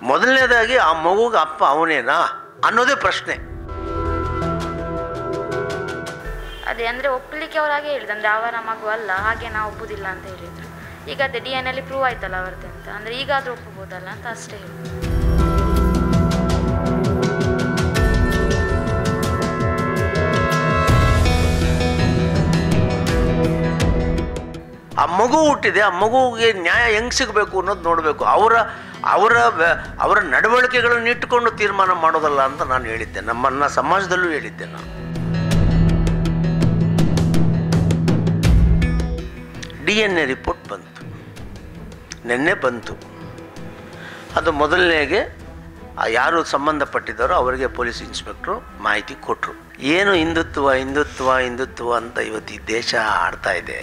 ಮೊದಲನೇದಾಗಿ ಆ ಮಗುಗೆ ಅಪ್ಪ ಅವನೇನಾ ಅನ್ನೋದೇ ಪ್ರಶ್ನೆ. ಅದೇ ಅಂದರೆ ಒಪ್ಪಲಿಕ್ಕೆ ಅವರಾಗೆ ಹೇಳಿದ್ರು, ಅಂದರೆ ಅವರ ಮಗು ಅಲ್ಲ, ಹಾಗೆ ನಾವು ಒಪ್ಪುದಿಲ್ಲ ಅಂತ ಹೇಳಿದರು. ಈಗ ಅದೇ DNA ಅಲ್ಲಿ ಪ್ರೂವ್ ಆಯ್ತಲ್ಲ ಅವರದ್ದು ಅಂತ, ಅಂದರೆ ಈಗಾದರೂ ಒಪ್ಪಬೋದಲ್ಲ ಅಂತ ಅಷ್ಟೇ ಹೇಳಿದ್ರು. ಆ ಮಗು ಹುಟ್ಟಿದೆ, ಆ ಮಗುವಿಗೆ ನ್ಯಾಯ ಹೆಂಗೆ ಸಿಗಬೇಕು ಅನ್ನೋದು ನೋಡಬೇಕು. ಅವರ ನಡವಳಿಕೆಗಳನ್ನು ಇಟ್ಟುಕೊಂಡು ತೀರ್ಮಾನ ಮಾಡೋದಲ್ಲ ಅಂತ ನಾನು ಹೇಳಿದ್ದೆ, ನಮ್ಮನ್ನ ಸಮಾಜದಲ್ಲೂ ಹೇಳಿದ್ದೆ ನಾನು. DNA ರಿಪೋರ್ಟ್ ಬಂತು, ನಿನ್ನೆ ಬಂತು. ಅದು ಮೊದಲನೇಗೆ ಯಾರು ಸಂಬಂಧಪಟ್ಟಿದ್ದಾರೋ ಅವರಿಗೆ ಪೊಲೀಸ್ ಇನ್ಸ್ಪೆಕ್ಟ್ರು ಮಾಹಿತಿ ಕೊಟ್ಟರು. ಏನು ಹಿಂದುತ್ವ ಅಂತ ಇವತ್ತು ಈ ದೇಶ ಆಡ್ತಾ ಇದೆ.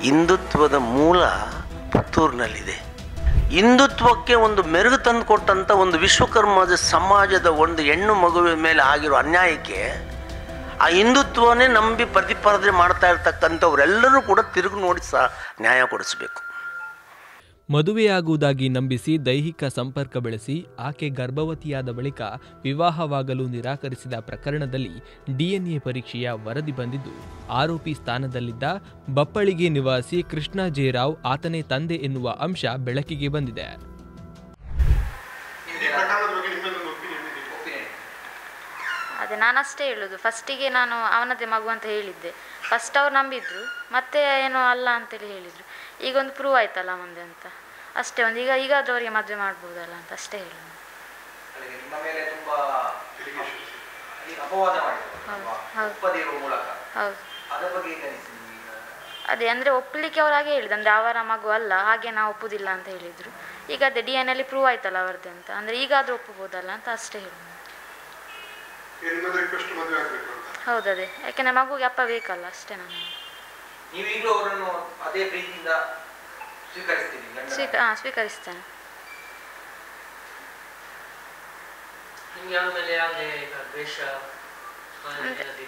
ಹಿಂದುತ್ವದ ಮೂಲ ಪುತ್ತೂರಿನಲ್ಲಿದೆ. ಹಿಂದುತ್ವಕ್ಕೆ ಒಂದು ಮೆರುಗು ತಂದು ಕೊಟ್ಟಂಥ ಒಂದು ವಿಶ್ವಕರ್ಮ ಸಮಾಜದ ಒಂದು ಹೆಣ್ಣು ಮಗುವಿನ ಮೇಲೆ ಆಗಿರೋ ಅನ್ಯಾಯಕ್ಕೆ ಆ ಹಿಂದುತ್ವನೇ ನಂಬಿ ಪ್ರತಿಪಾದನೆ ಮಾಡ್ತಾ ಇರ್ತಕ್ಕಂಥವರೆಲ್ಲರೂ ಕೂಡ ತಿರುಗಿ ನೋಡಿ ನ್ಯಾಯ ಕೊಡಿಸಬೇಕು. ಮದುವೆಯಾಗುವುದಾಗಿ ನಂಬಿಸಿ ದೈಹಿಕ ಸಂಪರ್ಕ ಬೆಳೆಸಿ ಆಕೆ ಗರ್ಭವತಿಯಾದ ಬಳಿಕ ವಿವಾಹವಾಗಲು ನಿರಾಕರಿಸಿದ ಪ್ರಕರಣದಲ್ಲಿ DNA ಪರೀಕ್ಷೆಯ ವರದಿ ಬಂದಿದ್ದು, ಆರೋಪಿ ಸ್ಥಾನದಲ್ಲಿದ್ದ ಬಪ್ಪಳಿಗೆ ನಿವಾಸಿ ಕೃಷ್ಣ ಜೆ ರಾವ್ ಆತನೇ ತಂದೆ ಎನ್ನುವ ಅಂಶ ಬೆಳಕಿಗೆ ಬಂದಿದೆ. ಅದೇ ನಾನಷ್ಟೇ ಹೇಳೋದು, ಫಸ್ಟಿಗೆ ನಾನು ಅವನದೇ ಮಗು ಅಂತ ಹೇಳಿದ್ದೆ. ಫಸ್ಟ್ ಅವ್ರು ನಂಬಿದ್ರು, ಮತ್ತೆ ಏನೋ ಅಲ್ಲ ಅಂತೇಳಿ ಹೇಳಿದರು. ಈಗ ಒಂದು ಪ್ರೂವ್ ಆಯ್ತಲ್ಲ ಮುಂದೆ ಅಂತ ಅಷ್ಟೇ. ಒಂದು ಈಗಾದರೂ ಅವರಿಗೆ ಮದುವೆ ಮಾಡ್ಬೋದಲ್ಲ ಅಂತ ಅಷ್ಟೇ ಹೇಳೋದು. ಹೌದು. ಅದೇ ಅಂದರೆ ಒಪ್ಪಲಿಕ್ಕೆ ಅವರಾಗೆ ಹೇಳಿದ್ರು, ಅಂದರೆ ಅವರ ಮಗು ಅಲ್ಲ, ಹಾಗೆ ನಾವು ಒಪ್ಪುದಿಲ್ಲ ಅಂತ ಹೇಳಿದರು. ಈಗ ಅದೇ DNA ಅಲ್ಲಿ ಪ್ರೂವ್ ಆಯ್ತಲ್ಲ ಅವರದ್ದು ಅಂತ, ಅಂದರೆ ಈಗಾದರೂ ಒಪ್ಪಬೋದಲ್ಲ ಅಂತ ಅಷ್ಟೇ ಹೇಳೋದು. ಹೌದು, ಅದೇ ಯಾಕೆಂದರೆ ಮಗುಗೆ ಅಪ್ಪ ಬೇಕಲ್ಲ ಅಷ್ಟೇ. ನಾನು ಸ್ವೀಕರಿಸ್ತೇನೆ.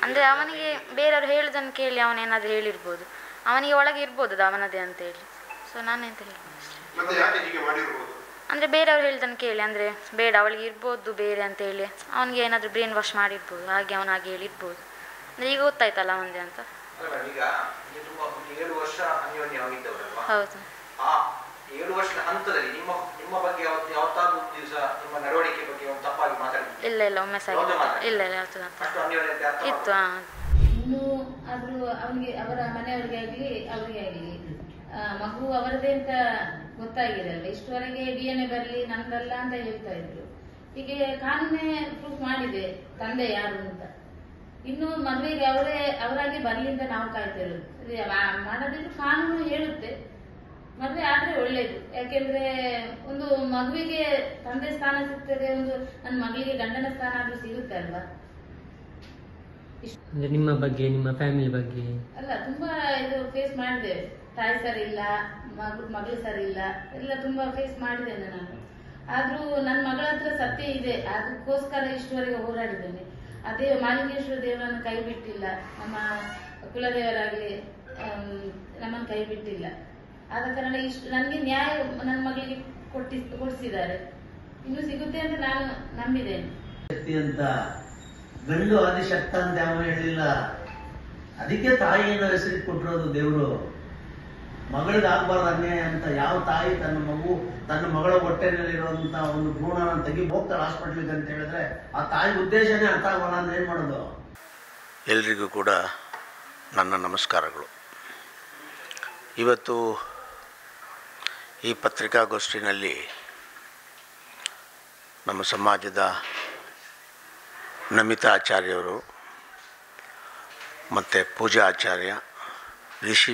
ಅಂದರೆ ಅವನಿಗೆ ಬೇರೆಯವರು ಹೇಳುದನ್ನು ಕೇಳಿ ಅವನೇನಾದರೂ ಹೇಳಿರ್ಬೋದು, ಅವನಿಗೆ ಒಳಗೆ ಇರ್ಬೋದು ಅದು ಅವನದೇ ಅಂತ ಹೇಳಿ. ಸೊ ನಾನೆಂತ ಹೇಳಿ ಅಂದರೆ ಬೇರೆಯವ್ರು ಹೇಳ್ದನ್ನು ಕೇಳಿ, ಅಂದರೆ ಬೇಡ ಅವಳಿಗೆ ಇರ್ಬೋದು ಬೇರೆ ಅಂತೇಳಿ ಅವನಿಗೆ ಏನಾದರೂ ಬ್ರೈನ್ ವಾಶ್ ಮಾಡಿರ್ಬೋದು, ಹಾಗೆ ಅವನಾಗೆ ಹೇಳಿರ್ಬೋದು. ಅಂದರೆ ಈಗ ಗೊತ್ತಾಯ್ತಲ್ಲ ಅವನದೇ ಅಂತ. ಹೌದು. 7 ವರ್ಷದ ಹಂತದಲ್ಲಿ ನಿಮ್ಮ ಬಗ್ಗೆ ಯಾವತ್ತಾದ್ರೂ ದಿವಸ ನಿಮ್ಮ ನಡವಳಿಕೆ ಬಗ್ಗೆ ಒಂದು ತಪ್ಪಾಗಿ ಮಾತಾಡಿದ್ರಿ? ಇಲ್ಲ ಒಮ್ಮೆ ಸಹ ಇಲ್ಲ ಇತ್ತು. ಇನ್ನು ಆದ್ರೂ ಅವನಿಗೆ ಅವರ ಮನೆಯವರಿಗೆ ಆಗಲಿ ಅವರಿಗೆ ಆಗಲಿ ಮಗು ಅವರದೇ ಅಂತ ಗೊತ್ತಾಗಿರಲ್ಲ. ಇಷ್ಟುವರೆಗೆ DNA ಬರಲಿ ನಂದಲ್ಲ ಅಂತ ಹೇಳ್ತಾ ಇದ್ರು. ಹೀಗೆ ಕಾನೂನೇ ಪ್ರೂಫ್ ಮಾಡಿದೆ ತಂದೆ ಯಾರು ಅಂತ. ಇನ್ನು ಮದುವೆಗೆ ಅವರಾಗಿ ಬರ್ಲಿ ಅಂತ ನಾವು ಕಾಯ್ತಿರೋದು. ಮಾಡೋದಿದ್ರು ಕಾನೂನು ಹೇಳುತ್ತೆ, ಮದುವೆ ಆದ್ರೆ ಒಳ್ಳೇದು. ಯಾಕೆಂದ್ರೆ ಒಂದು ಮಗುವಿಗೆ ತಂದೆ ಸ್ಥಾನ ಸಿಗ್ತದೆ, ಒಂದು ನನ್ನ ಮಗಳಿಗೆ ಗಂಡನ ಸ್ಥಾನ ಆದ್ರೂ ಸಿಗುತ್ತೆ ಅಲ್ವಾ. ನಿಮ್ಮ ಬಗ್ಗೆ, ನಿಮ್ಮ ಫ್ಯಾಮಿಲಿ ಬಗ್ಗೆ ಅಲ್ಲ, ತುಂಬಾ ಇದು ಫೇಸ್ ಮಾಡಿದೆ. ತಾಯಿ ಸರಿ ಇಲ್ಲ, ಮಗಳು ಸರಿ ಇಲ್ಲ, ಎಲ್ಲ ತುಂಬಾ ಫೇಸ್ ಮಾಡಿದ್ದೇನೆ ನಾನು. ಆದ್ರೂ ನನ್ನ ಮಗಳ ಹತ್ರ ಸತ್ಯ ಇದೆ, ಅದಕ್ಕೋಸ್ಕರ ಇಷ್ಟುವರೆಗೆ ಹೋರಾಡಿದ್ದೇನೆ. ಅದೇ ಮಾಲಿಂಗೇಶ್ವರ ದೇವರನ್ನು ಕೈ ಬಿಟ್ಟಿಲ್ಲ, ನಮ್ಮ ಕುಲದೇವರಾಗಲಿ ನಮ್ಮನ್ನು ಕೈ ಬಿಟ್ಟಿಲ್ಲ. ಆದ ಕಾರಣ ಇಷ್ಟು ನನಗೆ ನ್ಯಾಯ ನನ್ನ ಮಗಳಿಗೆ ಕೊಡಿಸಿದ್ದಾರೆ, ಇನ್ನು ಸಿಗುತ್ತೆ ಅಂತ ನಾನು ನಂಬಿದ್ದೇನೆ. ಶಕ್ತಿ ಅಂತ ಗಂಡು ಆದಿಶಕ್ತ ಅಂತ ಯಾವ ಹೇಳಿಲ್ಲ, ಅದಕ್ಕೆ ತಾಯಿಯನ್ನು ಹೆಸರಿಗೆ ಕೊಟ್ಟಿರೋದು ದೇವರು. ಮಗಳಿಗೆ ಆಗ್ಬಾರ್ದು ಅನ್ಯಾಯ ಅಂತ ಯಾವ ತಾಯಿ ತನ್ನ ಮಗಳ ಹೊಟ್ಟೆನಲ್ಲಿರುವಂತ ಒಂದು ಭ್ರೂಣನ ಹೋಗ್ತಾಳೆ ಹಾಸ್ಪಿಟ್ಲಿಗೆ ಅಂತ ಹೇಳಿದ್ರೆ ಆ ತಾಯಿ ಉದ್ದೇಶನೇ ಅರ್ಥ ಆಗೋಲ್ಲ ಅಂದ್ರೆ ಏನ್ ಮಾಡೋದು? ಎಲ್ರಿಗೂ ಕೂಡ ನನ್ನ ನಮಸ್ಕಾರಗಳು. ಇವತ್ತು ಈ ಪತ್ರಿಕಾಗೋಷ್ಠಿನಲ್ಲಿ ನಮ್ಮ ಸಮಾಜದ ನಮಿತಾ ಆಚಾರ್ಯವರು ಮತ್ತು ಪೂಜಾ ಆಚಾರ್ಯ, ರಿಷಿ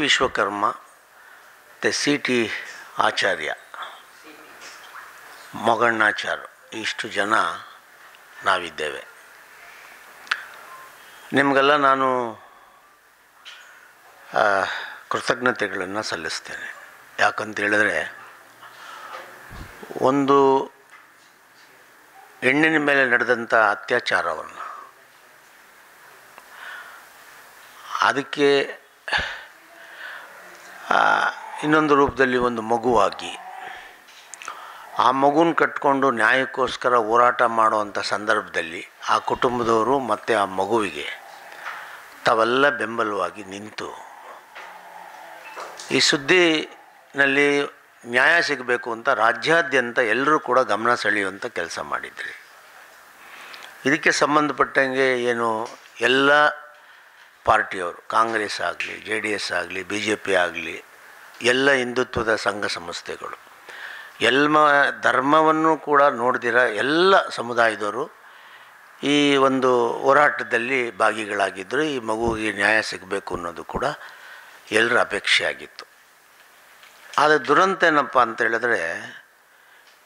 ವಿಶ್ವಕರ್ಮ ಮತ್ತು CT ಆಚಾರ್ಯ, ಮೊಗಣ್ಣಾಚಾರ್ಯ, ಇಷ್ಟು ಜನ ನಾವಿದ್ದೇವೆ. ನಿಮಗೆಲ್ಲ ನಾನು ಕೃತಜ್ಞತೆಗಳನ್ನು ಸಲ್ಲಿಸ್ತೇನೆ. ಯಾಕಂತ ಹೇಳಿದ್ರೆ, ಒಂದು ಹೆಣ್ಣಿನ ಮೇಲೆ ನಡೆದಂಥ ಅತ್ಯಾಚಾರವನ್ನು ಅದಕ್ಕೆ ಇನ್ನೊಂದು ರೂಪದಲ್ಲಿ ಒಂದು ಮಗುವಾಗಿ ಆ ಮಗುನ ಕಟ್ಕೊಂಡು ನ್ಯಾಯಕ್ಕೋಸ್ಕರ ಹೋರಾಟ ಮಾಡುವಂಥ ಸಂದರ್ಭದಲ್ಲಿ ಆ ಕುಟುಂಬದವರು ಮತ್ತು ಆ ಮಗುವಿಗೆ ತಾವೆಲ್ಲ ಬೆಂಬಲವಾಗಿ ನಿಂತು ಈ ಸುದ್ದಿನಲ್ಲಿ ನ್ಯಾಯ ಸಿಗಬೇಕು ಅಂತ ರಾಜ್ಯಾದ್ಯಂತ ಎಲ್ಲರೂ ಕೂಡ ಗಮನ ಸೆಳೆಯುವಂಥ ಕೆಲಸ ಮಾಡಿದ್ರಿ. ಇದಕ್ಕೆ ಸಂಬಂಧಪಟ್ಟಂಗೆ ಏನು ಎಲ್ಲ ಪಾರ್ಟಿಯವರು, ಕಾಂಗ್ರೆಸ್ ಆಗಲಿ, JDS ಆಗಲಿ, BJP ಆಗಲಿ, ಎಲ್ಲ ಹಿಂದುತ್ವದ ಸಂಘ ಸಂಸ್ಥೆಗಳು, ಎಲ್ಲ ಧರ್ಮವನ್ನು ಕೂಡ ನೋಡ್ದಿರ ಎಲ್ಲ ಸಮುದಾಯದವರು ಈ ಒಂದು ಹೋರಾಟದಲ್ಲಿ ಭಾಗಿಗಳಾಗಿದ್ದರು. ಈ ಮಗುವಿಗೆ ನ್ಯಾಯ ಸಿಗಬೇಕು ಅನ್ನೋದು ಕೂಡ ಎಲ್ಲರ ಅಪೇಕ್ಷೆ ಆಗಿತ್ತು. ಆದರೆ ದುರಂತ ಏನಪ್ಪ ಅಂತ ಹೇಳಿದ್ರೆ,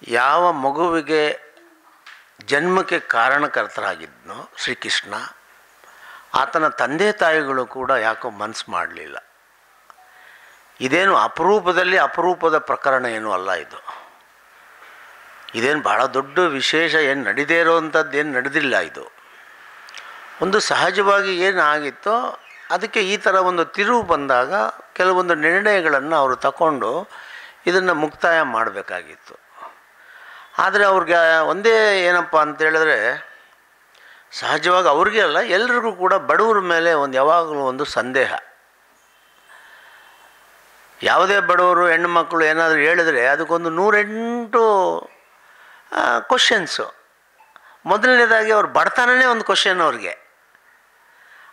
ಯಾವ ಮಗುವಿಗೆ ಜನ್ಮಕ್ಕೆ ಕಾರಣಕರ್ತರಾಗಿದ್ನೋ ಶ್ರೀಕೃಷ್ಣ, ಆತನ ತಂದೆ ತಾಯಿಗಳು ಕೂಡ ಯಾಕೋ ಮನಸ್ಸು ಮಾಡಲಿಲ್ಲ. ಇದೇನು ಅಪರೂಪದ ಪ್ರಕರಣ ಏನೂ ಅಲ್ಲ. ಇದೇನು ಭಾಳ ದೊಡ್ಡ ವಿಶೇಷ ಏನು ನಡೀದೇ ಇರೋವಂಥದ್ದು ಏನು ನಡೆದಿಲ್ಲ. ಇದು ಒಂದು ಸಹಜವಾಗಿ ಏನಾಗಿತ್ತೋ ಅದಕ್ಕೆ ಈ ಥರ ಒಂದು ತಿರುವು ಬಂದಾಗ ಕೆಲವೊಂದು ನಿರ್ಣಯಗಳನ್ನು ಅವರು ತಗೊಂಡು ಇದನ್ನು ಮುಕ್ತಾಯ ಮಾಡಬೇಕಾಗಿತ್ತು. ಆದರೆ ಅವ್ರಿಗೆ ಒಂದೇ ಏನಪ್ಪ ಅಂತೇಳಿದ್ರೆ, ಸಹಜವಾಗಿ ಅವ್ರಿಗೆ ಅಲ್ಲ ಎಲ್ರಿಗೂ ಕೂಡ ಬಡವರ ಮೇಲೆ ಯಾವಾಗಲೂ ಒಂದು ಸಂದೇಹ. ಯಾವುದೇ ಬಡವರು ಹೆಣ್ಣುಮಕ್ಕಳು ಏನಾದರೂ ಹೇಳಿದ್ರೆ ಅದಕ್ಕೊಂದು 108 ಕ್ವಶನ್ಸು. ಮೊದಲನೇದಾಗಿ ಅವ್ರ ಬಡತನನೇ ಒಂದು ಕ್ವಶನ್ ಅವ್ರಿಗೆ.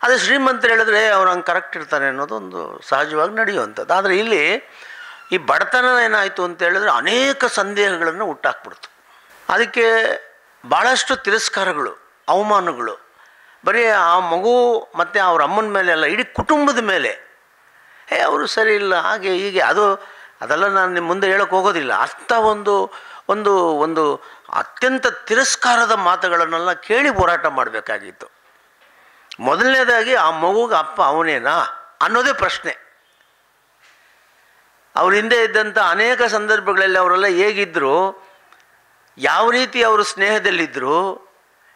ಅದೇ ಶ್ರೀಮಂತರು ಹೇಳಿದ್ರೆ ಅವ್ರು ಹಂಗೆ ಕರೆಕ್ಟ್ ಇರ್ತಾರೆ ಅನ್ನೋದು ಒಂದು ಸಹಜವಾಗಿ ನಡೆಯುವಂಥದ್ದು. ಆದರೆ ಇಲ್ಲಿ ಈ ಬಡತನ ಏನಾಯಿತು ಅಂತ ಹೇಳಿದ್ರೆ ಅನೇಕ ಸಂದೇಹಗಳನ್ನು ಹುಟ್ಟಾಕ್ಬಿಡ್ತು. ಅದಕ್ಕೆ ಭಾಳಷ್ಟು ತಿರಸ್ಕಾರಗಳು, ಅವಮಾನಗಳು, ಬರೀ ಆ ಮಗು ಮತ್ತು ಅವ್ರ ಅಮ್ಮನ ಮೇಲೆ ಅಲ್ಲ, ಇಡೀ ಕುಟುಂಬದ ಮೇಲೆ ಅವರು ಸರಿ ಇಲ್ಲ ಹಾಗೆ ಹೀಗೆ ಅದೆಲ್ಲ ನಾನು ನಿಮ್ಮ ಮುಂದೆ ಹೇಳೋಕ್ಕೆ ಹೋಗೋದಿಲ್ಲ. ಅಂಥ ಒಂದು ಅತ್ಯಂತ ತಿರಸ್ಕಾರದ ಮಾತುಗಳನ್ನೆಲ್ಲ ಕೇಳಿ ಹೋರಾಟ ಮಾಡಬೇಕಾಗಿತ್ತು. ಮೊದಲನೇದಾಗಿ ಆ ಮಗುಗೆ ಅಪ್ಪ ಅವನೇನಾ ಅನ್ನೋದೇ ಪ್ರಶ್ನೆ. ಅವ್ರ ಹಿಂದೆ ಇದ್ದಂಥ ಅನೇಕ ಸಂದರ್ಭಗಳಲ್ಲಿ ಅವರೆಲ್ಲ ಹೇಗಿದ್ದರು, ಯಾವ ರೀತಿ ಅವರು ಸ್ನೇಹದಲ್ಲಿದ್ದರು,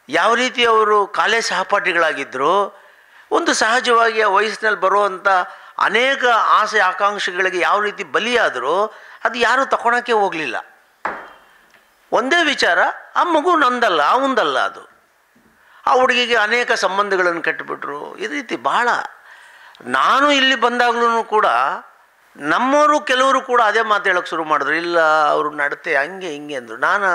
ಯಾವ ರೀತಿ ಅವರು ಕಾಲೇಜ್ ಸಹಪಾಠಿಗಳಾಗಿದ್ದರು, ಒಂದು ಸಹಜವಾಗಿ ಆ ವಯಸ್ಸಿನಲ್ಲಿ ಬರುವಂಥ ಅನೇಕ ಆಸೆ ಆಕಾಂಕ್ಷೆಗಳಿಗೆ ಯಾವ ರೀತಿ ಬಲಿಯಾದರೂ ಅದು ಯಾರೂ ತಗೊಳಕ್ಕೆ ಹೋಗಲಿಲ್ಲ. ಒಂದೇ ವಿಚಾರ, ಆ ಮಗು ನಂದಲ್ಲ ಅವಂದಲ್ಲ, ಅದು ಆ ಹುಡುಗಿಗೆ ಅನೇಕ ಸಂಬಂಧಗಳನ್ನು ಕಟ್ಟಿಬಿಟ್ರು. ಈ ರೀತಿ ಭಾಳ ನಾನು ಇಲ್ಲಿ ಬಂದಾಗಲೂ ಕೂಡ ನಮ್ಮವರು ಕೆಲವರು ಕೂಡ ಅದೇ ಮಾತು ಹೇಳೋಕ್ಕೆ ಶುರು ಮಾಡಿದ್ರು. ಇಲ್ಲ ಅವರು ನಡತೆ ಹಂಗೆ ಹಿಂಗೆ ಅಂದರು. ನಾನು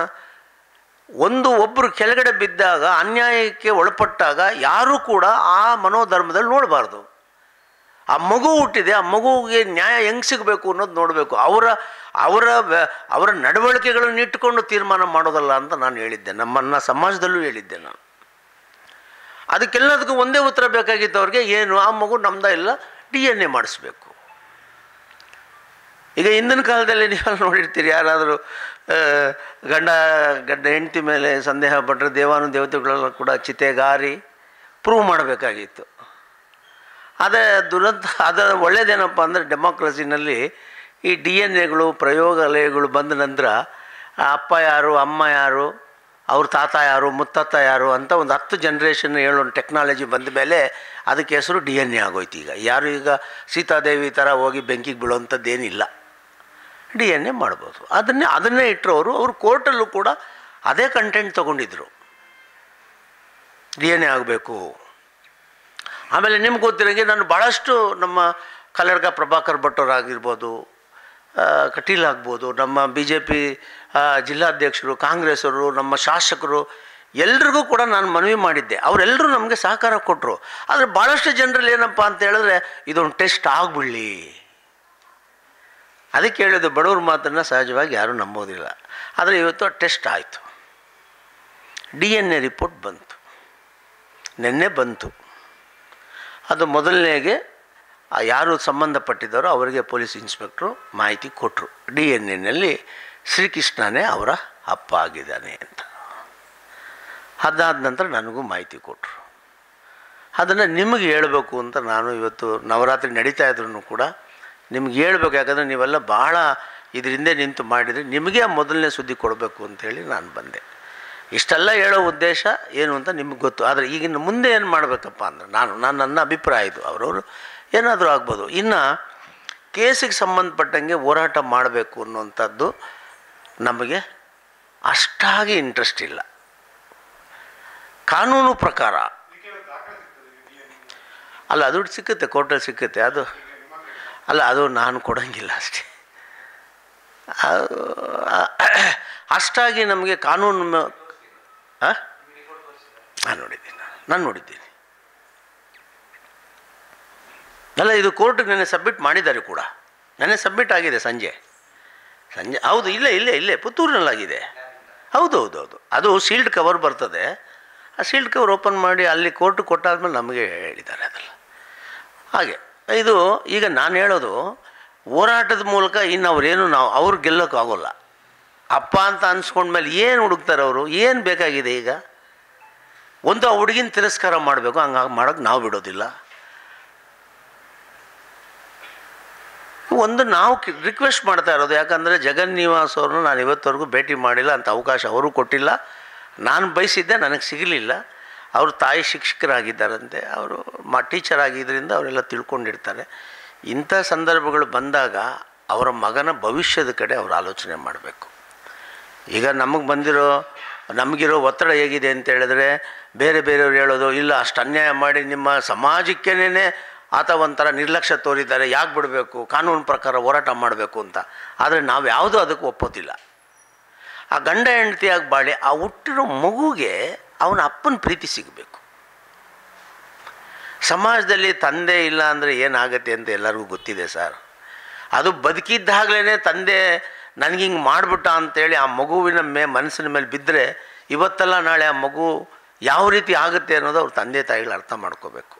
ಒಬ್ಬರು ಕೆಳಗಡೆ ಬಿದ್ದಾಗ, ಅನ್ಯಾಯಕ್ಕೆ ಒಳಪಟ್ಟಾಗ ಯಾರೂ ಕೂಡ ಆ ಮನೋಧರ್ಮದಲ್ಲಿ ನೋಡಬಾರ್ದು. ಆ ಮಗು ಹುಟ್ಟಿದೆ, ಆ ಮಗುವಿಗೆ ನ್ಯಾಯ ಹೆಂಗೆ ಸಿಗಬೇಕು ಅನ್ನೋದು ನೋಡಬೇಕು. ಅವರ ನಡವಳಿಕೆಗಳನ್ನು ಇಟ್ಟುಕೊಂಡು ತೀರ್ಮಾನ ಮಾಡೋದಲ್ಲ ಅಂತ ನಾನು ಹೇಳಿದ್ದೆ. ನಮ್ಮನ್ನು ಸಮಾಜದಲ್ಲೂ ಹೇಳಿದ್ದೆ ನಾನು. ಅದಕ್ಕೆಲ್ಲದಕ್ಕೂ ಒಂದೇ ಉತ್ತರ ಬೇಕಾಗಿತ್ತು ಅವ್ರಿಗೆ. ಏನು, ಆ ಮಗು ನಮ್ದ ಇಲ್ಲ, DNA ಮಾಡಿಸ್ಬೇಕು. ಈಗ ಹಿಂದಿನ ಕಾಲದಲ್ಲಿ ನೀವು ನೋಡಿರ್ತೀರಿ, ಯಾರಾದರೂ ಗಂಡ ಹೆಂಡತಿ ಮೇಲೆ ಸಂದೇಹ ಪಟ್ಟರೆ ದೇವತೆಗಳೆಲ್ಲ ಕೂಡ ಚಿತೆಗಾರಿ ಪ್ರೂವ್ ಮಾಡಬೇಕಾಗಿತ್ತು. ಅದೇ ದುರಂತ. ಒಳ್ಳೆಯದೇನಪ್ಪ ಅಂದರೆ ಡೆಮಾಕ್ರಸಿನಲ್ಲಿ ಈ DNA ಪ್ರಯೋಗಾಲಯಗಳು ಬಂದ ನಂತರ ಅಪ್ಪ ಯಾರು, ಅಮ್ಮ ಯಾರು, ಅವ್ರ ತಾತ ಯಾರು, ಮುತ್ತಾತ ಯಾರು ಅಂತ ಒಂದು 10 ಜನ್ರೇಷನ್ ಹೇಳೋ ಟೆಕ್ನಾಲಜಿ ಬಂದ ಮೇಲೆ ಅದಕ್ಕೆ ಹೆಸರು DNA ಆಗೋಯ್ತು. ಈಗ ಸೀತಾದೇವಿ ಥರ ಹೋಗಿ ಬೆಂಕಿಗೆ ಬೀಳೋವಂಥದ್ದೇನಿಲ್ಲ, DNA ಮಾಡ್ಬೋದು. ಅದನ್ನೇ ಇಟ್ಟರು ಅವರು ಕೋರ್ಟಲ್ಲೂ ಕೂಡ ಅದೇ ಕಂಟೆಂಟ್ ತೊಗೊಂಡಿದ್ರು, DNA ಆಗಬೇಕು. ಆಮೇಲೆ ನಿಮ್ಗೆ ಗೊತ್ತಿರೋಂಗೆ ನಾನು ಭಾಳಷ್ಟು ನಮ್ಮ ಕಲ್ಲಡ್ಕ ಪ್ರಭಾಕರ್ ಭಟ್ಟವರಾಗಿರ್ಬೋದು, ಕಟೀಲ್ ಆಗ್ಬೋದು, ನಮ್ಮ BJP ಜಿಲ್ಲಾಧ್ಯಕ್ಷರು, ಕಾಂಗ್ರೆಸ್ಸವರು, ನಮ್ಮ ಶಾಸಕರು ಎಲ್ರಿಗೂ ಕೂಡ ನಾನು ಮನವಿ ಮಾಡಿದ್ದೆ. ಅವರೆಲ್ಲರೂ ನಮಗೆ ಸಹಕಾರ ಕೊಟ್ಟರು. ಆದರೆ ಭಾಳಷ್ಟು ಜನರಲ್ಲಿ ಏನಪ್ಪ ಅಂತ ಹೇಳಿದ್ರೆ ಇದೊಂದು ಟೆಸ್ಟ್ ಆಗಿಬಿಡಲಿ, ಅದಕ್ಕೆ ಹೇಳಿದ್ದು. ಬಡವ್ರ ಮಾತನ್ನು ಸಹಜವಾಗಿ ಯಾರೂ ನಂಬೋದಿಲ್ಲ. ಆದರೆ ಇವತ್ತು ಟೆಸ್ಟ್ ಆಯಿತು, DNA ರಿಪೋರ್ಟ್ ಬಂತು, ನಿನ್ನೆ ಬಂತು. ಅದು ಮೊದಲನೇಗೆ ಯಾರು ಸಂಬಂಧಪಟ್ಟಿದ್ದಾರೋ ಅವರಿಗೆ ಪೊಲೀಸ್ ಇನ್ಸ್ಪೆಕ್ಟ್ರು ಮಾಹಿತಿ ಕೊಟ್ಟರು, DNA ಶ್ರೀಕೃಷ್ಣನೇ ಅವರ ಅಪ್ಪ ಆಗಿದ್ದಾನೆ ಅಂತ. ಅದಾದ ನಂತರ ನನಗೂ ಮಾಹಿತಿ ಕೊಟ್ಟರು. ಅದನ್ನು ನಿಮಗೆ ಹೇಳಬೇಕು ಅಂತ ನಾನು ಇವತ್ತು ನವರಾತ್ರಿ ನಡೀತಾ ಇದ್ರೂ ಕೂಡ ನಿಮ್ಗೆ ಹೇಳ್ಬೇಕು. ಯಾಕಂದರೆ ನೀವೆಲ್ಲ ಭಾಳ ಇದರಿಂದ ನಿಂತು ಮಾಡಿದರೆ ನಿಮಗೆ ಆ ಮೊದಲನೇ ಸುದ್ದಿ ಕೊಡಬೇಕು ಅಂಥೇಳಿ ನಾನು ಬಂದೆ. ಇಷ್ಟೆಲ್ಲ ಹೇಳೋ ಉದ್ದೇಶ ಏನು ಅಂತ ನಿಮಗೆ ಗೊತ್ತು. ಆದರೆ ಈಗಿನ ಮುಂದೆ ಏನು ಮಾಡಬೇಕಪ್ಪ ಅಂದರೆ ನನ್ನ ಅಭಿಪ್ರಾಯ ಇದು. ಅವರವರು ಏನಾದರೂ ಆಗ್ಬೋದು. ಇನ್ನು ಕೇಸಿಗೆ ಸಂಬಂಧಪಟ್ಟಂಗೆ ಹೋರಾಟ ಮಾಡಬೇಕು ಅನ್ನುವಂಥದ್ದು ನಮಗೆ ಅಷ್ಟಾಗಿ ಇಂಟ್ರೆಸ್ಟ್ ಇಲ್ಲ. ಕಾನೂನು ಪ್ರಕಾರ ಅಲ್ಲ, ಅದು ಸಿಕ್ಕುತ್ತೆ, ಕೋರ್ಟಲ್ಲಿ ಸಿಕ್ಕುತ್ತೆ. ಅದು ಅಲ್ಲ, ಅದು ನಾನು ಕೊಡೋಂಗಿಲ್ಲ ಅಷ್ಟೇ. ಅಷ್ಟಾಗಿ ನಮಗೆ ಕಾನೂನು ನಾನು ನೋಡಿದ್ದೀನಿ. ಅಲ್ಲ, ಇದು ಕೋರ್ಟಿಗೆ ನೆನ್ನೆ ಸಬ್ಮಿಟ್ ಮಾಡಿದ್ದಾರೆ ಕೂಡ. ನೆನ್ನೆ ಸಬ್ಮಿಟ್ ಆಗಿದೆ ಸಂಜೆ. ಹೌದು, ಇಲ್ಲೇ ಪುತ್ತೂರಿನಲ್ಲಾಗಿದೆ. ಹೌದು. ಅದು ಸೀಲ್ಡ್ ಕವರ್ ಬರ್ತದೆ. ಆ ಸೀಲ್ಡ್ ಕವರ್ ಓಪನ್ ಮಾಡಿ ಅಲ್ಲಿ ಕೋರ್ಟ್ ಕೊಟ್ಟಾದ್ಮೇಲೆ ನಮಗೆ ಹೇಳಿದ್ದಾರೆ ಅದೆಲ್ಲ. ಹಾಗೆ ಇದು ಈಗ ನಾನು ಹೇಳೋದು ಹೋರಾಟದ ಮೂಲಕ ಇನ್ನು ಅವರೇನು ಅವ್ರು ಗೆಲ್ಲೋಕ್ಕಾಗೋಲ್ಲ. ಅಪ್ಪ ಅಂತ ಅನ್ಸ್ಕೊಂಡ್ಮೇಲೆ ಏನು ಹುಡುಕ್ತಾರೆ ಅವರು? ಏನು ಬೇಕಾಗಿದೆ ಈಗ? ಒಂದು ಆ ಹುಡುಗಿನ ತಿರಸ್ಕಾರ ಮಾಡಬೇಕು, ಹಂಗಾಗಿ ಮಾಡೋಕ್ಕೆ ನಾವು ಬಿಡೋದಿಲ್ಲ. ಒಂದು ನಾವು ರಿಕ್ವೆಸ್ಟ್ ಮಾಡ್ತಾ ಇರೋದು, ಯಾಕಂದರೆ ಜಗನ್ನಿವಾಸ್ ಅವ್ರನ್ನ ನಾನು ಇವತ್ತವರೆಗೂ ಭೇಟಿ ಮಾಡಿಲ್ಲ, ಅಂತ ಅವಕಾಶ ಅವರು ಕೊಟ್ಟಿಲ್ಲ. ನಾನು ಬಯಸಿದ್ದೆ, ನನಗೆ ಸಿಗಲಿಲ್ಲ. ಅವರು ತಾಯಿ ಶಿಕ್ಷಕರಾಗಿದ್ದಾರಂತೆ, ಅವರು ಟೀಚರ್ ಆಗಿದ್ದರಿಂದ ಅವರೆಲ್ಲ ತಿಳ್ಕೊಂಡಿರ್ತಾರೆ. ಇಂಥ ಸಂದರ್ಭಗಳು ಬಂದಾಗ ಅವರ ಮಗನ ಭವಿಷ್ಯದ ಕಡೆ ಅವರು ಆಲೋಚನೆ ಮಾಡಬೇಕು. ಈಗ ನಮಗಿರೋ ಒತ್ತಡ ಹೇಗಿದೆ ಅಂತ ಹೇಳಿದ್ರೆ, ಬೇರೆಯವ್ರು ಹೇಳೋದು, ಇಲ್ಲ ಅಷ್ಟು ಅನ್ಯಾಯ ಮಾಡಿ ನಿಮ್ಮ ಸಮಾಜಕ್ಕೇನೆ ಆತ ಒಂಥರ ನಿರ್ಲಕ್ಷ್ಯ ತೋರಿದ್ದಾರೆ, ಯಾಕೆ ಬಿಡಬೇಕು, ಕಾನೂನು ಪ್ರಕಾರ ಹೋರಾಟ ಮಾಡಬೇಕು ಅಂತ. ಆದರೆ ನಾವು ಯಾವುದೂ ಅದಕ್ಕೆ ಒಪ್ಪೋದಿಲ್ಲ. ಆ ಗಂಡ ಹೆಂಡತಿಯಾಗಿ ಬಾಳಿ ಆ ಹುಟ್ಟಿರೋ ಮಗುಗೆ ಅವನ ಅಪ್ಪನ ಪ್ರೀತಿ ಸಿಗಬೇಕು. ಸಮಾಜದಲ್ಲಿ ತಂದೆ ಇಲ್ಲ ಅಂದರೆ ಏನಾಗುತ್ತೆ ಅಂತ ಎಲ್ಲರಿಗೂ ಗೊತ್ತಿದೆ ಸರ್. ಅದು ಬದುಕಿದ್ದಾಗಲೇ ತಂದೆ ನನಗೆ ಹಿಂಗೆ ಮಾಡಿಬಿಟ್ಟ ಅಂತೇಳಿ ಆ ಮಗುವಿನ ಮನಸ್ಸಿನ ಮೇಲೆ ಬಿದ್ದರೆ ಇವತ್ತೆಲ್ಲ ನಾಳೆ ಆ ಮಗು ಯಾವ ರೀತಿ ಆಗುತ್ತೆ ಅನ್ನೋದು ಅವ್ರ ತಂದೆ ತಾಯಿಗಳು ಅರ್ಥ ಮಾಡ್ಕೋಬೇಕು.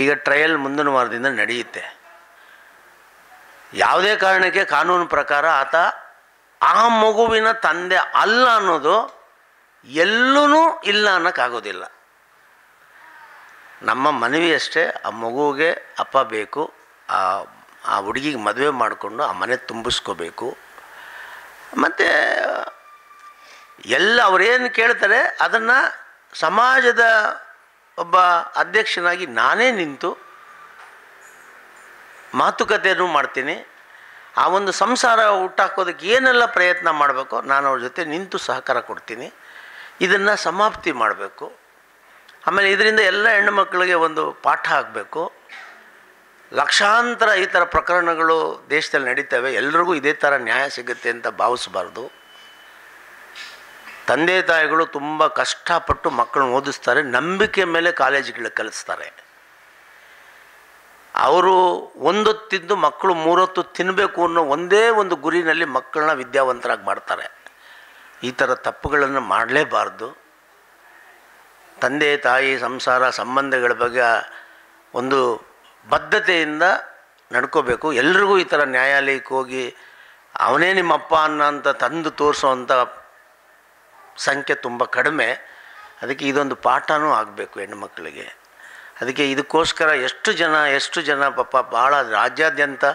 ಈಗ ಟ್ರಯಲ್ ಮುಂದಿನ ವಾರದಿಂದ ನಡೆಯುತ್ತೆ. ಯಾವುದೇ ಕಾರಣಕ್ಕೆ ಕಾನೂನು ಪ್ರಕಾರ ಆತ ಆ ಮಗುವಿನ ತಂದೆ ಅಲ್ಲ ಅನ್ನೋದು ಎಲ್ಲೂ ಇಲ್ಲ ಅನ್ನೋಕ್ಕಾಗೋದಿಲ್ಲ. ನಮ್ಮ ಮನವಿ ಅಷ್ಟೇ, ಆ ಮಗುವಿಗೆ ಅಪ್ಪ ಬೇಕು, ಆ ಹುಡುಗಿಗೆ ಮದುವೆ ಮಾಡಿಕೊಂಡು ಆ ಮನೆ ತುಂಬಿಸ್ಕೋಬೇಕು. ಮತ್ತು ಎಲ್ಲ ಅವರೇನು ಕೇಳ್ತಾರೆ ಅದನ್ನು ಸಮಾಜದ ಒಬ್ಬ ಅಧ್ಯಕ್ಷನಾಗಿ ನಾನೇ ನಿಂತು ಮಾತುಕತೆಯನ್ನು ಮಾಡ್ತೀನಿ. ಆ ಒಂದು ಸಂಸಾರ ಹುಟ್ಟಾಕೋದಕ್ಕೆ ಏನೆಲ್ಲ ಪ್ರಯತ್ನ ಮಾಡಬೇಕೋ ನಾನು ಅವ್ರ ಜೊತೆ ನಿಂತು ಸಹಕಾರ ಕೊಡ್ತೀನಿ. ಇದನ್ನು ಸಮಾಪ್ತಿ ಮಾಡಬೇಕು. ಆಮೇಲೆ ಇದರಿಂದ ಎಲ್ಲ ಹೆಣ್ಣು ಮಕ್ಕಳಿಗೆ ಒಂದು ಪಾಠ ಆಗಬೇಕು. ಲಕ್ಷಾಂತರ ಈ ಥರ ಪ್ರಕರಣಗಳು ದೇಶದಲ್ಲಿ ನಡೀತವೆ. ಎಲ್ರಿಗೂ ಇದೇ ಥರ ನ್ಯಾಯ ಸಿಗುತ್ತೆ ಅಂತ ಭಾವಿಸಬಾರ್ದು. ತಂದೆ ತಾಯಿಗಳು ತುಂಬ ಕಷ್ಟಪಟ್ಟು ಮಕ್ಕಳನ್ನ ಓದಿಸ್ತಾರೆ, ನಂಬಿಕೆ ಮೇಲೆ ಕಾಲೇಜುಗಳಿಗೆ ಕಲಿಸ್ತಾರೆ. ಅವರು ಒಂದೊತ್ತಿದ್ದು ಮಕ್ಕಳು ಮೂರೊತ್ತು ತಿನ್ನಬೇಕು ಅನ್ನೋ ಒಂದೇ ಒಂದು ಗುರಿನಲ್ಲಿ ಮಕ್ಕಳನ್ನ ವಿದ್ಯಾವಂತರಾಗಿ ಮಾಡ್ತಾರೆ. ಈ ಥರ ತಪ್ಪುಗಳನ್ನು ಮಾಡಲೇಬಾರ್ದು. ತಂದೆ ತಾಯಿ ಸಂಸಾರ ಸಂಬಂಧಗಳ ಬಗ್ಗೆ ಒಂದು ಬದ್ಧತೆಯಿಂದ ನಡ್ಕೋಬೇಕು. ಎಲ್ರಿಗೂ ಈ ಥರ ನ್ಯಾಯಾಲಯಕ್ಕೆ ಹೋಗಿ ಅವನೇ ನಿಮ್ಮಪ್ಪ ಅನ್ನೋಂಥ ತಂದು ತೋರಿಸೋವಂಥ ಸಂಖ್ಯೆ ತುಂಬ ಕಡಿಮೆ. ಅದಕ್ಕೆ ಇದೊಂದು ಪಾಠನೂ ಆಗಬೇಕು ಹೆಣ್ಣುಮಕ್ಕಳಿಗೆ. ಅದಕ್ಕೆ ಇದಕ್ಕೋಸ್ಕರ ಎಷ್ಟು ಜನ ಪಾಪ ಭಾಳ ರಾಜ್ಯಾದ್ಯಂತ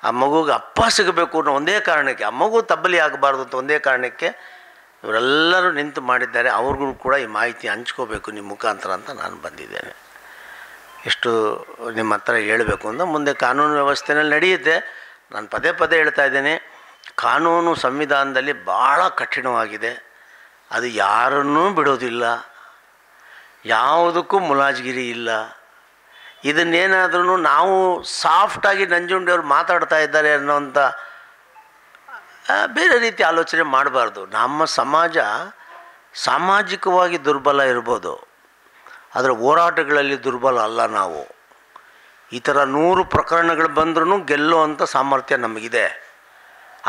ಆ ಮಗುಗೆ ಅಪ್ಪ ಸಿಗಬೇಕು ಅನ್ನೋ ಒಂದೇ ಕಾರಣಕ್ಕೆ, ಆ ಮಗು ತಬ್ಬಲಿ ಆಗಬಾರ್ದು ಅಂತ ಒಂದೇ ಕಾರಣಕ್ಕೆ ಇವರೆಲ್ಲರೂ ನಿಂತು ಮಾಡಿದ್ದಾರೆ. ಅವ್ರಿಗೂ ಕೂಡ ಈ ಮಾಹಿತಿ ಹಂಚ್ಕೋಬೇಕು ನಿಮ್ಮ ಮುಖಾಂತರ ಅಂತ ನಾನು ಬಂದಿದ್ದೇನೆ. ಎಷ್ಟು ನಿಮ್ಮ ಹತ್ರ ಹೇಳಬೇಕು ಅಂತ. ಮುಂದೆ ಕಾನೂನು ವ್ಯವಸ್ಥೆಯಲ್ಲಿ ನಡೆಯುತ್ತೆ. ನಾನು ಪದೇ ಹೇಳ್ತಾ ಇದ್ದೇನೆ, ಕಾನೂನು ಸಂವಿಧಾನದಲ್ಲಿ ಭಾಳ ಕಠಿಣವಾಗಿದೆ. ಅದು ಯಾರನ್ನೂ ಬಿಡೋದಿಲ್ಲ, ಯಾವುದಕ್ಕೂ ಮುಲಾಜಿಗಿರಿ ಇಲ್ಲ. ಇದನ್ನೇನಾದ್ರೂ ನಾವು ಸಾಫ್ಟಾಗಿ ನಂಜುಂಡಿಯವರು ಮಾತಾಡ್ತಾ ಇದ್ದಾರೆ ಅನ್ನೋಂಥ ಬೇರೆ ರೀತಿ ಆಲೋಚನೆ ಮಾಡಬಾರ್ದು. ನಮ್ಮ ಸಮಾಜ ಸಾಮಾಜಿಕವಾಗಿ ದುರ್ಬಲ ಇರ್ಬೋದು, ಆದರೆ ಹೋರಾಟಗಳಲ್ಲಿ ದುರ್ಬಲ ಅಲ್ಲ ನಾವು. ಈ ಥರ 100 ಪ್ರಕರಣಗಳು ಬಂದ್ರೂ ಗೆಲ್ಲುವಂಥ ಸಾಮರ್ಥ್ಯ ನಮಗಿದೆ.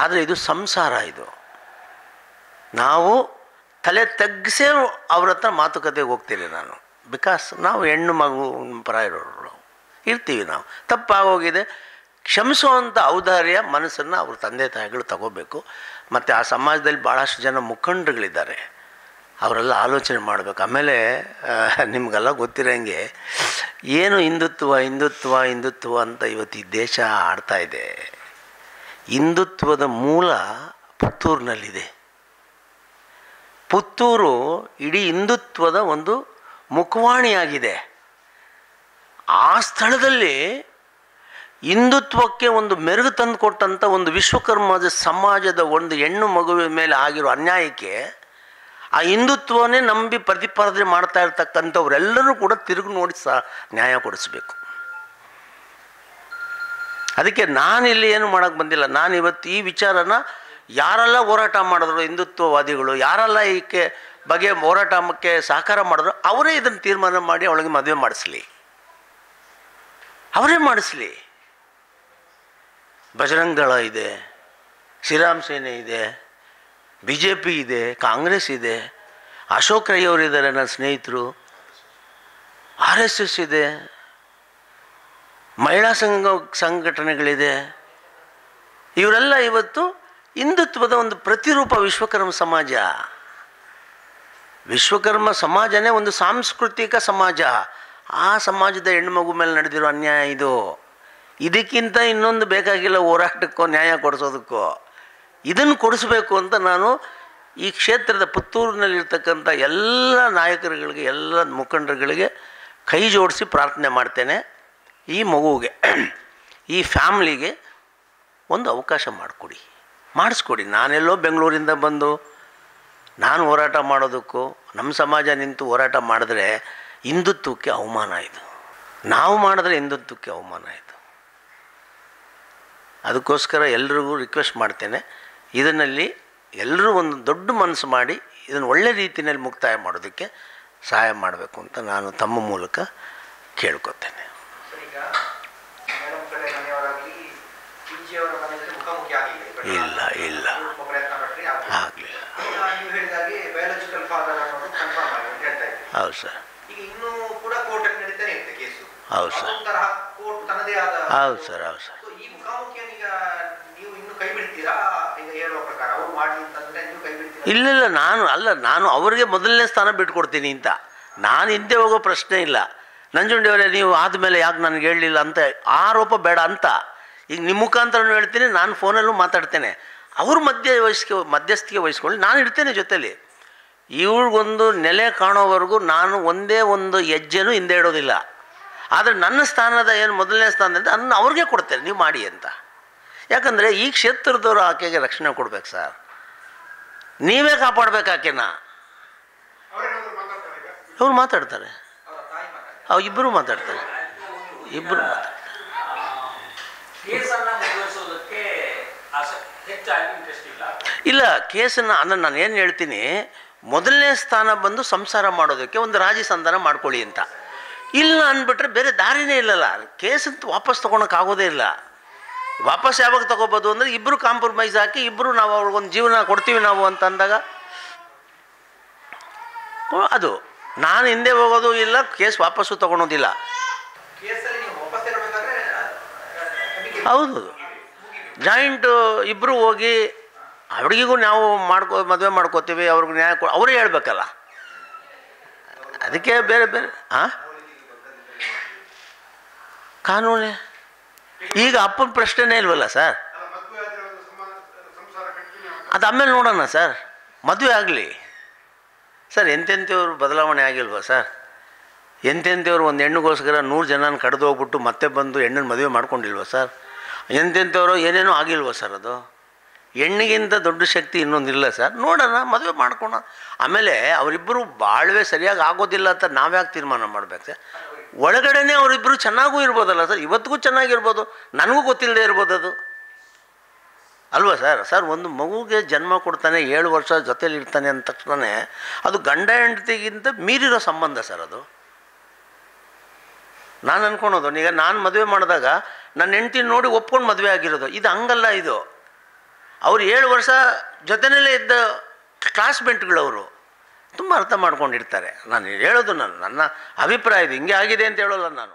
ಆದರೆ ಇದು ಸಂಸಾರ. ಇದು ನಾವು ತಲೆ ತಗ್ಗಿಸೇ ಅವ್ರ ಹತ್ರ ಮಾತುಕತೆಗೆ ಹೋಗ್ತೀನಿ ನಾನು. ಬಿಕಾಸ್ ನಾವು ಹೆಣ್ಣು ಮಗು ಪರ ಇರೋರು ಇರ್ತೀವಿ. ನಾವು ತಪ್ಪಾಗೋಗಿದೆ ಕ್ಷಮಿಸುವಂಥ ಔದಾರ್ಯ ಮನಸ್ಸನ್ನು ಅವ್ರ ತಂದೆ ತಾಯಿಗಳು ತಗೋಬೇಕು. ಮತ್ತು ಆ ಸಮಾಜದಲ್ಲಿ ಭಾಳಷ್ಟು ಜನ ಮುಖಂಡರುಗಳಿದ್ದಾರೆ, ಅವರೆಲ್ಲ ಆಲೋಚನೆ ಮಾಡಬೇಕು. ಆಮೇಲೆ ನಿಮಗೆಲ್ಲ ಗೊತ್ತಿರೋಂಗೆ ಏನು ಹಿಂದುತ್ವ ಅಂತ ಇವತ್ತು ಈ ದೇಶ ಆಡ್ತಾ ಇದೆ. ಹಿಂದುತ್ವದ ಮೂಲ ಪುತ್ತೂರಿನಲ್ಲಿದೆ. ಪುತ್ತೂರು ಇಡೀ ಹಿಂದುತ್ವದ ಒಂದು ಮುಖವಾಣಿಯಾಗಿದೆ. ಆ ಸ್ಥಳದಲ್ಲಿ ಹಿಂದುತ್ವಕ್ಕೆ ಒಂದು ಮೆರುಗು ತಂದು ಕೊಟ್ಟಂಥ ಒಂದು ವಿಶ್ವಕರ್ಮದ ಸಮಾಜದ ಒಂದು ಹೆಣ್ಣು ಮಗುವಿನ ಮೇಲೆ ಆಗಿರೋ ಅನ್ಯಾಯಕ್ಕೆ ಆ ಹಿಂದುತ್ವನೇ ನಂಬಿ ಪ್ರತಿಪಾದನೆ ಮಾಡ್ತಾ ಇರ್ತಕ್ಕಂಥವ್ರೆಲ್ಲರೂ ಕೂಡ ತಿರುಗಿ ನೋಡಿ ನ್ಯಾಯ ಕೊಡಿಸ್ಬೇಕು. ಅದಕ್ಕೆ ನಾನಿಲ್ಲಿ ಏನು ಮಾಡೋಕ್ಕೆ ಬಂದಿಲ್ಲ. ನಾನು ಇವತ್ತು ಈ ವಿಚಾರನ ಯಾರೆಲ್ಲ ಹೋರಾಟ ಮಾಡಿದ್ರು ಹಿಂದುತ್ವವಾದಿಗಳು, ಯಾರೆಲ್ಲ ಈಕೆ ಬಗ್ಗೆ ಹೋರಾಟಕ್ಕೆ ಸಹಕಾರ ಮಾಡಿದ್ರು, ಅವರೇ ಇದನ್ನು ತೀರ್ಮಾನ ಮಾಡಿ ಅವಳಿಗೆ ಮದುವೆ ಮಾಡಿಸ್ಲಿ, ಅವರೇ ಮಾಡಿಸ್ಲಿ. ಬಜರಂಗ ದಳ ಇದೆ, ಶ್ರೀರಾಮ್ ಸೇನೆ ಇದೆ, BJP ಇದೆ, ಕಾಂಗ್ರೆಸ್ ಇದೆ, ಅಶೋಕ್ ರೈ ಅವರು ಇದ್ದಾರೆ ನನ್ನ ಸ್ನೇಹಿತರು, RSS ಇದೆ, ಮಹಿಳಾ ಸಂಘಟನೆಗಳಿದೆ. ಇವರೆಲ್ಲ ಇವತ್ತು ಹಿಂದುತ್ವದ ಒಂದು ಪ್ರತಿರೂಪ ವಿಶ್ವಕರ್ಮ ಸಮಾಜ. ವಿಶ್ವಕರ್ಮ ಸಮಾಜನೇ ಒಂದು ಸಾಂಸ್ಕೃತಿಕ ಸಮಾಜ. ಆ ಸಮಾಜದ ಹೆಣ್ಮಗು ಮೇಲೆ ನಡೆದಿರೋ ಅನ್ಯಾಯ ಇದು. ಇದಕ್ಕಿಂತ ಇನ್ನೊಂದು ಬೇಕಾಗಿಲ್ಲ ಹೋರಾಟಕ್ಕೋ ನ್ಯಾಯ ಕೊಡಿಸೋದಕ್ಕೋ. ಇದನ್ನು ಕೊಡಿಸ್ಬೇಕು ಅಂತ ನಾನು ಈ ಕ್ಷೇತ್ರದ ಪುತ್ತೂರಿನಲ್ಲಿರ್ತಕ್ಕಂಥ ಎಲ್ಲ ನಾಯಕರುಗಳಿಗೆ, ಎಲ್ಲ ಮುಖಂಡರುಗಳಿಗೆ ಕೈ ಜೋಡಿಸಿ ಪ್ರಾರ್ಥನೆ ಮಾಡ್ತೇನೆ. ಈ ಮಗುವಿಗೆ, ಈ ಫ್ಯಾಮ್ಲಿಗೆ ಒಂದು ಅವಕಾಶ ಮಾಡಿಸ್ಕೊಡಿ. ನಾನೆಲ್ಲೋ ಬೆಂಗಳೂರಿಂದ ಬಂದು ನಾನು ಹೋರಾಟ ಮಾಡೋದಕ್ಕೂ ನಮ್ಮ ಸಮಾಜ ನಿಂತು ಹೋರಾಟ ಮಾಡಿದ್ರೆ ಹಿಂದುತ್ವಕ್ಕೆ ಅವಮಾನ ಇದು. ನಾವು ಮಾಡಿದ್ರೆ ಹಿಂದುತ್ವಕ್ಕೆ ಅವಮಾನ ಇದು. ಅದಕ್ಕೋಸ್ಕರ ಎಲ್ರಿಗೂ ರಿಕ್ವೆಸ್ಟ್ ಮಾಡ್ತೇನೆ, ಇದರಲ್ಲಿ ಎಲ್ಲರೂ ಒಂದು ದೊಡ್ಡ ಮನಸ್ಸು ಮಾಡಿ ಇದನ್ನು ಒಳ್ಳೆ ರೀತಿಯಲ್ಲಿ ಮುಕ್ತಾಯ ಮಾಡೋದಕ್ಕೆ ಸಹಾಯ ಮಾಡಬೇಕು ಅಂತ ನಾನು ತಮ್ಮ ಮೂಲಕ ಕೇಳ್ಕೊತೇನೆ. ಇಲ್ಲ ಆಗಲಿಲ್ಲ. ಹೌದು ಸರ್, ಹೌದು ಸರ್, ಹೌದು ಸರ್, ಹೌದು ಸರ್. ಇಲ್ಲ ನಾನು ಅವರಿಗೆ ಮೊದಲನೇ ಸ್ಥಾನ ಬಿಟ್ಕೊಡ್ತೀನಿ ಅಂತ. ನಾನು ಹಿಂದೆ ಹೋಗೋ ಪ್ರಶ್ನೆ ಇಲ್ಲ. ನಂಜುಂಡಿಯವರೇ, ನೀವು ಆದಮೇಲೆ ಯಾಕೆ ನನಗೆ ಹೇಳಲಿಲ್ಲ ಅಂತ ಆರೋಪ ಬೇಡ ಅಂತ. ಈಗ ನಿಮ್ಮ ಮುಖಾಂತರನೂ ಹೇಳ್ತೀನಿ, ನಾನು ಫೋನಲ್ಲೂ ಮಾತಾಡ್ತೇನೆ. ಅವರು ಮಧ್ಯಸ್ಥಿಕೆ ವಹಿಸ್ಕೊಳ್ಳಿ, ನಾನು ಇಡ್ತೇನೆ ಜೊತೆಲಿ. ಇವ್ರಿಗೊಂದು ನೆಲೆ ಕಾಣೋವರೆಗೂ ನಾನು ಒಂದೇ ಒಂದು ಹೆಜ್ಜೆನೂ ಹಿಂದೆ ಇಡೋದಿಲ್ಲ. ಆದರೆ ನನ್ನ ಸ್ಥಾನದ ಏನು ಮೊದಲನೇ ಸ್ಥಾನದಿಂದ ಅದನ್ನು ಅವ್ರಿಗೆ ಕೊಡ್ತೇನೆ, ನೀವು ಮಾಡಿ ಅಂತ. ಯಾಕಂದರೆ ಈ ಕ್ಷೇತ್ರದವರು ಆಕೆಗೆ ರಕ್ಷಣೆ ಕೊಡ್ಬೇಕು ಸರ್. ನೀವೇ ಕಾಪಾಡ್ಬೇಕು ಆಕೆನ. ಅವ್ರು ಮಾತಾಡ್ತಾರೆ, ಇಬ್ಬರು ಮಾತಾಡ್ತಾರೆ. ಇಲ್ಲ, ಕೇಸನ್ನು ಅಂದರೆ ನಾನು ಏನು ಹೇಳ್ತೀನಿ, ಮೊದಲನೇ ಸ್ಥಾನ ಬಂದು ಸಂಸಾರ ಮಾಡೋದಕ್ಕೆ ಒಂದು ರಾಜಿ ಸಂಧಾನ ಮಾಡ್ಕೊಳ್ಳಿ ಅಂತ. ಇಲ್ಲ ಅಂದ್ಬಿಟ್ರೆ ಬೇರೆ ದಾರಿನೇ ಇಲ್ಲಲ್ಲ. ಕೇಸಂತೂ ವಾಪಸ್ ತೊಗೊಳಕ್ಕಾಗೋದೇ ಇಲ್ಲ. ವಾಪಸ್ ಯಾವಾಗ ತೊಗೋಬೋದು ಅಂದರೆ ಇಬ್ಬರು ಕಾಂಪ್ರಮೈಸ್ ಹಾಕಿ ಇಬ್ಬರು ನಾವು ಅವ್ರಿಗೊಂದು ಜೀವನ ಕೊಡ್ತೀವಿ ನಾವು ಅಂತ ಅಂದಾಗ ಅದು. ನಾನು ಹಿಂದೆ ಹೋಗೋದು ಇಲ್ಲ, ಕೇಸ್ ವಾಪಸ್ಸು ತೊಗೊಳೋದಿಲ್ಲ. ಹೌದು, ಜಾಯಿಂಟು ಇಬ್ಬರು ಹೋಗಿ ಅವರಿಗೂ ನಾವು ಮದುವೆ ಮಾಡ್ಕೋತೀವಿ, ಅವ್ರಿಗೆ ನ್ಯಾಯ ಅವರೇ ಹೇಳ್ಬೇಕಲ್ಲ. ಅದಕ್ಕೆ ಬೇರೆ ಕಾನೂನೇ. ಈಗ ಅಪ್ಪನ ಪ್ರಶ್ನೆನೇ ಇಲ್ವಲ್ಲ ಸರ್, ಅದು ಆಮೇಲೆ ನೋಡೋಣ ಸರ್. ಮದುವೆ ಆಗಲಿ ಸರ್. ಎಂತೆಂಥವ್ರು ಬದಲಾವಣೆ ಆಗಿಲ್ವಾ ಸರ್? ಎಂತೆಂಥವ್ರು ಒಂದು ಹೆಣ್ಣಿಗೋಸ್ಕರ 100 ಜನನ ಕಡ್ದು ಹೋಗ್ಬಿಟ್ಟು ಮತ್ತೆ ಬಂದು ಹೆಣ್ಣನ್ನು ಮದುವೆ ಮಾಡ್ಕೊಂಡಿಲ್ವ ಸರ್? ಎಂತೆಂಥವ್ರು ಏನೇನೋ ಆಗಿಲ್ವ ಸರ್? ಅದು ಹೆಣ್ಣಿಗಿಂತ ದೊಡ್ಡ ಶಕ್ತಿ ಇನ್ನೊಂದಿಲ್ಲ ಸರ್. ನೋಡೋಣ, ಮದುವೆ ಮಾಡ್ಕೋಣ. ಆಮೇಲೆ ಅವರಿಬ್ಬರು ಬಾಳ್ವೆ ಸರಿಯಾಗಿ ಆಗೋದಿಲ್ಲ ಅಂತ ನಾವ್ಯಾಕೆ ತೀರ್ಮಾನ ಮಾಡ್ಬೇಕು ಸರ್? ಒಳಗಡೆನೇ ಅವರಿಬ್ಬರು ಚೆನ್ನಾಗೂ ಇರ್ಬೋದಲ್ಲ ಸರ್, ಇವತ್ತಿಗೂ ಚೆನ್ನಾಗಿರ್ಬೋದು, ನನಗೂ ಗೊತ್ತಿಲ್ಲದೆ ಇರ್ಬೋದು ಅದು ಅಲ್ವಾ ಸರ್? ಸರ್, ಒಂದು ಮಗುಗೆ ಜನ್ಮ ಕೊಡ್ತಾನೆ, 7 ವರ್ಷ ಜೊತೇಲಿ ಇರ್ತಾನೆ ಅಂದ ತಕ್ಷಣ ಅದು ಗಂಡ ಹೆಂಡತಿಗಿಂತ ಮೀರಿರೋ ಸಂಬಂಧ ಸರ್ ಅದು. ನಾನು ಅಂದ್ಕೊಳೋದು, ಈಗ ನಾನು ಮದುವೆ ಮಾಡಿದಾಗ ನನ್ನ ಹೆಂಡ್ತಿ ನೋಡಿ ಒಪ್ಕೊಂಡು ಮದುವೆ ಆಗಿರೋದು. ಇದು ಹಂಗಲ್ಲ. ಇದು ಅವ್ರು 7 ವರ್ಷ ಜೊತೆಯಲ್ಲೇ ಇದ್ದ ಕ್ಲಾಸ್ಮೇಟ್ಗಳವರು ತುಂಬ ಅರ್ಥ ಮಾಡ್ಕೊಂಡಿರ್ತಾರೆ. ನಾನು ಹೇಳೋದು ನನ್ನ ಅಭಿಪ್ರಾಯ ಇದು, ಹಿಂಗೆ ಆಗಿದೆ ಅಂತ ಹೇಳೋಲ್ಲ ನಾನು.